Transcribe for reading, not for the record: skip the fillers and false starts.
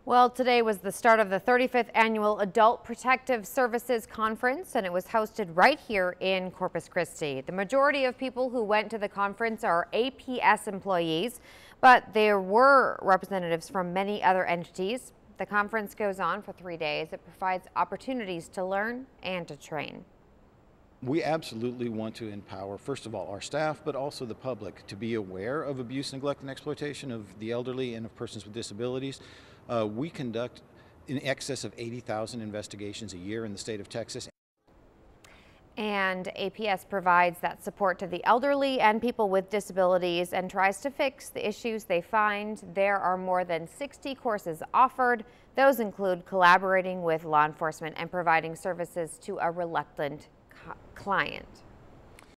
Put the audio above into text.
Well, today was the start of the 35th Annual Adult Protective Services Conference, and it was hosted right here in Corpus Christi. The majority of people who went to the conference are APS employees, but there were representatives from many other entities. The conference goes on for 3 days. It provides opportunities to learn and to train. We absolutely want to empower, first of all, our staff, but also the public to be aware of abuse, neglect, and exploitation of the elderly and of persons with disabilities. We conduct in excess of 80,000 investigations a year in the state of Texas. And APS provides that support to the elderly and people with disabilities and tries to fix the issues they find. There are more than 60 courses offered. Those include collaborating with law enforcement and providing services to a reluctant client.